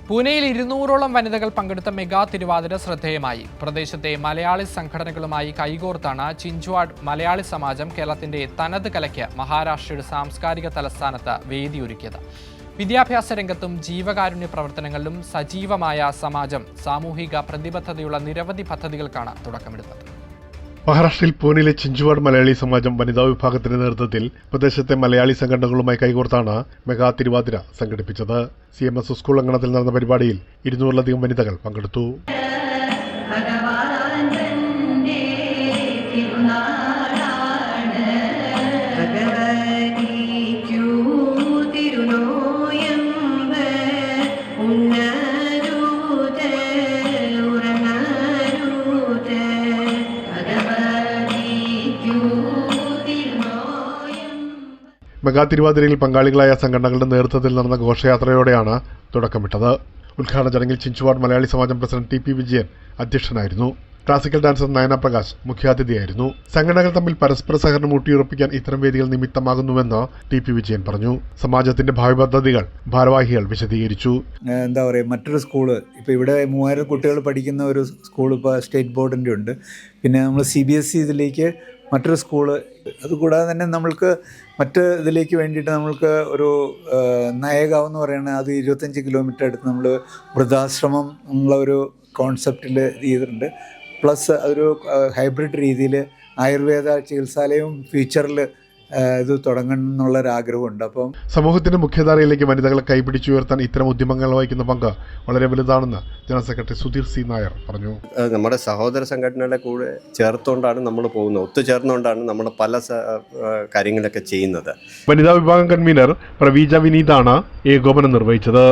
പൂനെയിൽ 200ഓളം വനിതകൾ പങ്കെടുത്ത മെഗാ തിരുവാതിര ശ്രദ്ധേയമായി. പ്രദേശത്തെ മലയാളി സംഘടനകളുമായി കൈകോർത്താണ് ചിഞ്ചുവാഡ് മലയാളി സമാജം കേരളത്തിന്റെ തനത് കലയ്ക്ക് മഹാരാഷ്ട്രയുടെ സാംസ്കാരിക തലസ്ഥാനത്ത് വേദിയൊരുക്കിയത്. വിദ്യാഭ്യാസ രംഗത്തും ജീവകാരുണ്യ പ്രവർത്തനങ്ങളിലും സജീവമായ സമാജം സാമൂഹിക പ്രതിബദ്ധതയുള്ള നിരവധി പദ്ധതികൾക്കാണ് തുടക്കമിടുന്നത്. മഹാരാഷ്ട്രയിൽ പൂനെയിലെ ചിഞ്ചുവാഡ് മലയാളി സമാജം വനിതാ വിഭാഗത്തിന്റെ നേതൃത്വത്തിൽ പ്രദേശത്തെ മലയാളി സംഘടനകളുമായി കൈകോർത്താണ് മെഗാ തിരുവാതിര സംഘടിപ്പിച്ചത്. CMS സ്കൂൾ അങ്കണത്തിൽ നടന്ന പരിപാടിയിൽ 200-ലധികം വനിതകൾ പങ്കെടുത്തു. മെഗാ തിരുവാതിരയിൽ പങ്കാളികളായ സംഘടനകളുടെ നേതൃത്വത്തിൽ നടന്ന ഘോഷയാത്രയോടെയാണ് തുടക്കമിട്ടത്. ഉദ്ഘാടന ചടങ്ങിൽ ചിഞ്ചുവാഡ് മലയാളി സമാജം പ്രസിഡന്റ് TP വിജയൻ അധ്യക്ഷനായിരുന്നു. ക്ലാസിക്കൽ ഡാൻസർ നയന പ്രകാശ് മുഖ്യാതിഥിയായിരുന്നു. സംഘടനകൾ തമ്മിൽ പരസ്പര സഹകരണം ഊട്ടിയുറപ്പിക്കാൻ ഇത്തരം വേദികൾ നിമിത്തമാകുന്നുവെന്ന് TP വിജയൻ പറഞ്ഞു. സമാജത്തിന്റെ ഭാവി പദ്ധതികൾ ഭാരവാഹികൾ വിശദീകരിച്ചു. എന്താ പറയുക, മറ്റൊരു സ്കൂള് ഇപ്പോൾ ഇവിടെ 3000 കുട്ടികൾ പഠിക്കുന്ന ഒരു സ്കൂൾ ഇപ്പോൾ സ്റ്റേറ്റ് ബോർഡിൻ്റെ ഉണ്ട്. പിന്നെ നമ്മൾ CBSE ഇതിലേക്ക് മറ്റൊരു സ്കൂള്, അതുകൂടാതെ തന്നെ നമ്മൾക്ക് മറ്റ് ഇതിലേക്ക് വേണ്ടിയിട്ട് നമ്മൾക്ക് ഒരു നയകാവ് എന്ന് പറയുന്നത് അത് 25 കിലോമീറ്റർ അടുത്ത് നമ്മൾ വൃദ്ധാശ്രമം എന്നുള്ള ഒരു കോൺസെപ്റ്റിൽ ചെയ്തിട്ടുണ്ട്. പ്ലസ് അതൊരു ഹൈബ്രിഡ് രീതിയിൽ ആയുർവേദ ചികിത്സാലയവും ഫ്യൂച്ചറിൽ ഇത് തുടങ്ങണം എന്നുള്ളൊരാഗ്രഹമുണ്ട്. അപ്പം സമൂഹത്തിന്റെ മുഖ്യധാരയിലേക്ക് വനിതകളെ കൈപിടിച്ചുയർത്താൻ ഇത്തരം ഉദ്യമങ്ങൾ വഹിക്കുന്ന പങ്ക് വളരെ വലുതാണെന്ന് general secretary Sudheer C. Nair പറഞ്ഞു. നമ്മുടെ സഹോദര സംഘടനകളെ കൂടെ ചേർത്തുകൊണ്ടാണ് നമ്മൾ പോകുന്നത്, ഒത്തുചേർന്നുകൊണ്ടാണ് നമ്മൾ പല കാര്യങ്ങളൊക്കെ ചെയ്യുന്നത്. വനിതാ വിഭാഗം കൺവീനർ പ്രവീജ വിനീതാണ് ഏകോപനം നിർവഹിച്ചത്.